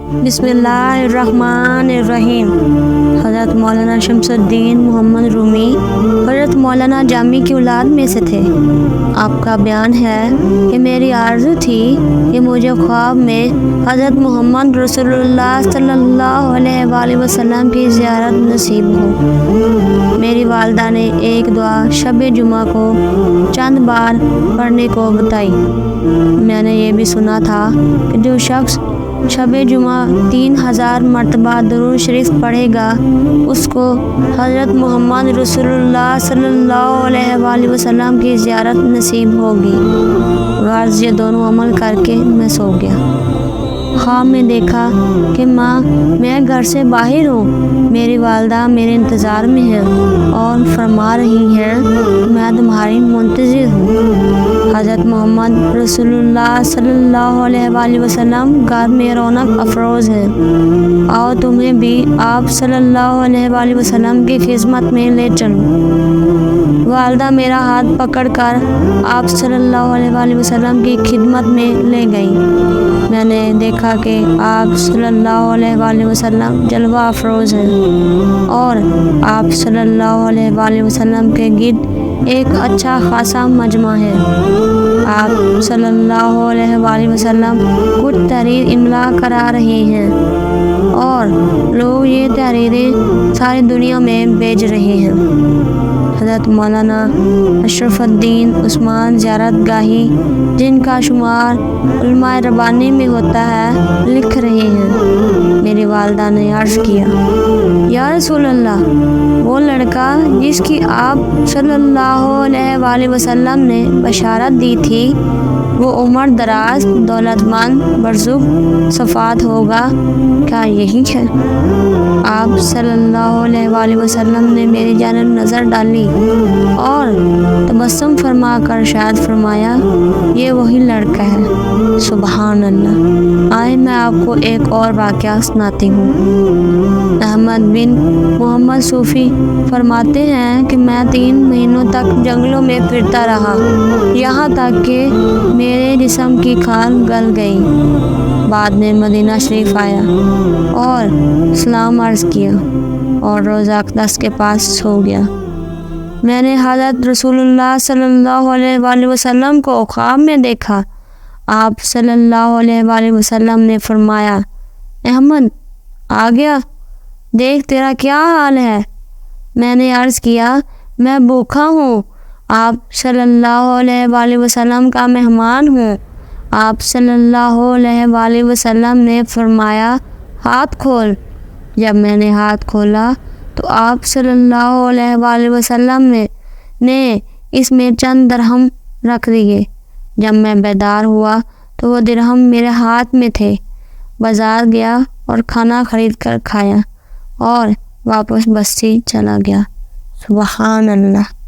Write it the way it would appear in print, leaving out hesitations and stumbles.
بسم اللہ الرحمن الرحیم۔ حضرت مولانا شمس الدین محمد رومی حضرت مولانا جامی کی اولاد میں سے تھے۔ آپ کا بیان ہے کہ میری آرزو تھی کہ مجھے خواب میں حضرت محمد رسول اللہ صلی اللہ علیہ وآلہ وسلم کی زیارت نصیب ہو۔ میری والدہ نے ایک دعا شب جمعہ کو چند بار پڑھنے کو بتائی۔ میں نے یہ بھی سنا تھا کہ جو شخص شب جمعہ 3000 مرتبہ درود شریف پڑھے گا اس کو حضرت محمد رسول اللہ صلی اللہ علیہ وآلہ وسلم کی زیارت نصیب ہوگی۔ غرض یہ دونوں عمل کر کے میں سو گیا۔ خواب میں دیکھا کہ ماں میں گھر سے باہر ہوں، میری والدہ میرے انتظار میں ہیں اور فرما رہی ہیں میں تمہاری منتظر ہوں۔ حضرت محمد رسول اللہ صلی اللہ علیہ وآلہ وسلم گھر میں رونق افروز ہیں، آؤ تمہیں بھی آپ صلی اللہ علیہ وآلہ وسلم کی خدمت میں لے چلوں۔ والدہ میرا ہاتھ پکڑ کر آپ صلی اللہ علیہ وآلہ وسلم کی خدمت میں لے گئی۔ میں نے دیکھا کہ آپ صلی اللہ علیہ وآلہ وسلم جلوہ افروز ہیں اور آپ صلی اللہ علیہ وآلہ وسلم کے گرد ایک اچھا خاصا مجمع ہے۔ آپ صلی اللہ علیہ وآلہ وسلم کچھ تحریر املا کرا رہے ہیں اور لوگ یہ تحریریں ساری دنیا میں بھیج رہے ہیں۔ حضرت مولانا اشرف الدین عثمان زیارت گاہی جن کا شمار علماء ربانی میں ہوتا ہے لکھ رہے ہیں۔ میری والدہ نے عرض کیا، یا رسول اللہ، وہ لڑکا جس کی آپ صلی اللہ علیہ وآلہ وسلم نے بشارت دی تھی وہ عمر دراز، دولت مند، برزخ صفات ہوگا، کیا یہی ہے؟ آپ صلی اللہ علیہ وآلہ وسلم نے میری جانب نظر ڈالی اور تبسم فرما کر شاد فرمایا، یہ وہی لڑکا ہے۔ سبحان اللہ۔ آئے میں آپ کو ایک اور واقعہ سناتی ہوں۔ احمد بن محمد صوفی فرماتے ہیں کہ میں 3 مہینوں تک جنگلوں میں پھرتا رہا، یہاں تک کہ میرے جسم کی کھال گل گئی۔ بعد میں مدینہ شریف آیا اور سلام عرض کیا اور روزہ اقدس کے پاس سو گیا۔ میں نے حضرت رسول اللہ صلی اللہ علیہ وآلہ وسلم کو خواب میں دیکھا۔ آپ صلی اللہ علیہ وآلہ وسلم نے فرمایا، احمد آ گیا، دیکھ تیرا کیا حال ہے؟ میں نے عرض کیا، میں بھوکا ہوں، آپ صلی اللہ علیہ وآلہ وسلم کا مہمان ہوں۔ آپ صلی اللہ علیہ وآلہ وسلم نے فرمایا، ہاتھ کھول۔ جب میں نے ہاتھ کھولا تو آپ صلی اللہ علیہ وآلہ وسلم نے اس میں چند درہم رکھ دیے۔ جب میں بیدار ہوا تو وہ درہم میرے ہاتھ میں تھے۔ بازار گیا اور کھانا خرید کر کھایا اور واپس بستی چلا گیا۔ سبحان اللہ۔